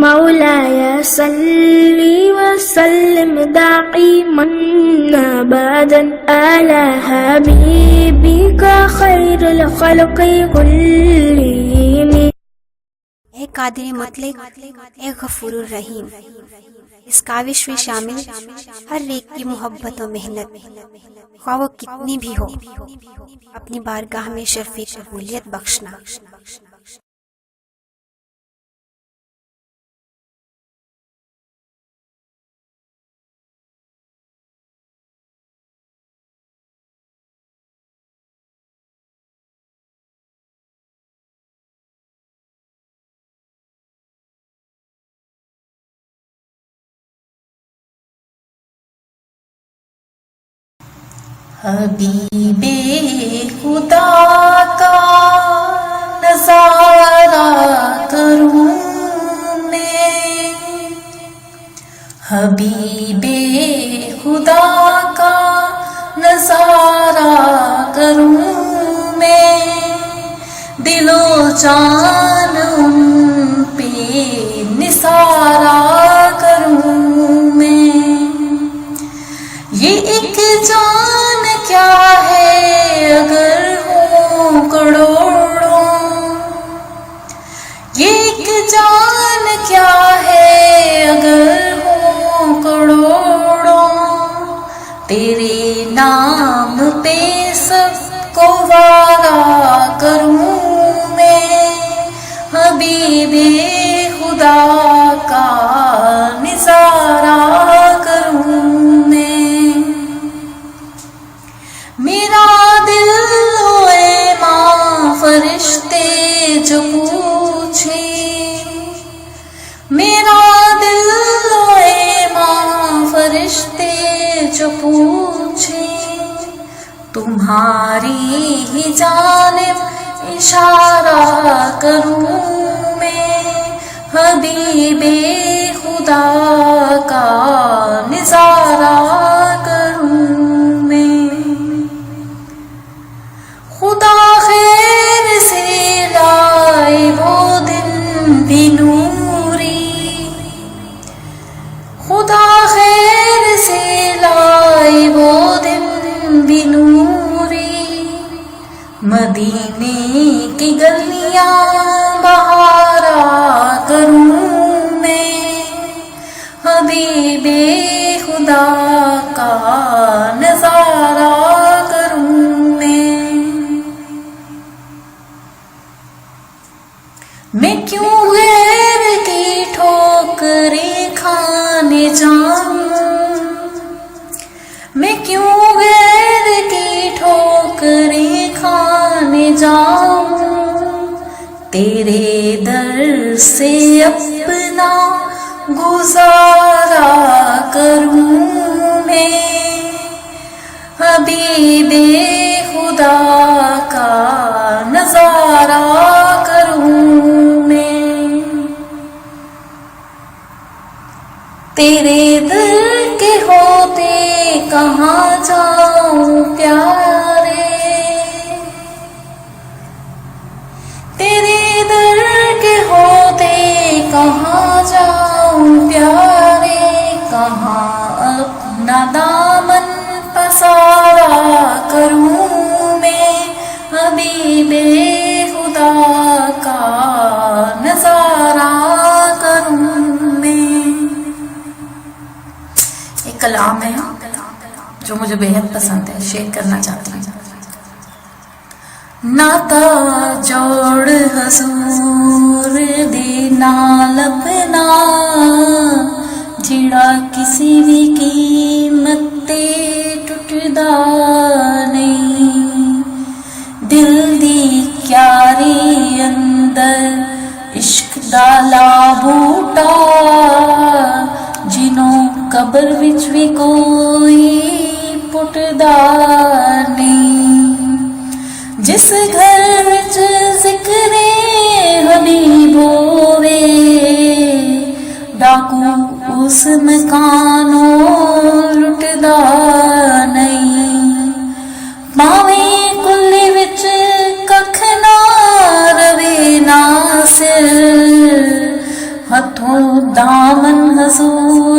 मौलाया सल्ली व सल्लिम दाइमन अबदन अला हबीबिका खैरुल खल्क़ि कुल्लिहिम। ए कादिर मुतलक, ए गफूरुर रहीम, इस काविश में शामिल हर एक की मोहब्बत और मेहनत, ख्वाह वो कितनी भी हो, अपनी बारगाह में शर्फ़े कबूलियत बख्शना। हबीबे खुदा का नज़ारा करूं मैं, हबीबे खुदा का नज़ारा करूं मैं, दिलो जान उन पे निसारा करूं मैं। ये एक जान क्या है अगर हो करोड़ों, ये एक जान क्या है अगर हो करोड़ों, तेरे नाम पे सबको वारा करूं मैं, हबीबे खुदा का निज़ारा करूं मैं। मेरा दिल होए माँ फरिश्ते जो पूछे, मेरा दिल होए माँ फरिश्ते जो पूछे, तुम्हारी ही जानिब इशारा करूं मैं, हबीबे खुदा का निज़ारा करूं मैं। खुदा खैर से लाए वो दिन भी नूरी, खुदा खैर से लाए वो दिन भी नूरी, मदीने की गलियां बहारा करूं मैं, हबीबे खुदा का नज़ारा करूं मैं। मैं क्यों गैर की ठोकरें खाने जाऊं, मैं क्यों गैर की ठोकरें खाने जाऊं, तेरे दर से अपना गुजारा करूं मैं, हबीबे खुदा का नज़ारा करूं मैं। तेरे दर के होते कहाँ जाऊं प्यारे, तेरे दर के होते कहाँ जाऊं प्यारे, कहाँ अपना दामन पसारा करूं मैं, हबीबे खुदा का नज़ारा करूं मैं। एक कलाम है जो मुझे बेहद पसंद है, शेयर करना चाहती हूँ। नाता जोड़ हजूर दे नाल अपना, जिड़ा किसी भी कीमत ते टुटदा नहीं, दिल दी क्यारी अंदर इश्क दा ला बूटा, जिनों कब्र विच भी कोई पुटदा नहीं, जिस घर विच जिक्रे हबीब होवे, डाकू उस मकानों लुटदा नहीं, भावे कुल्ले विच कख ना रवे ना सिर, हाथों दामन हजूर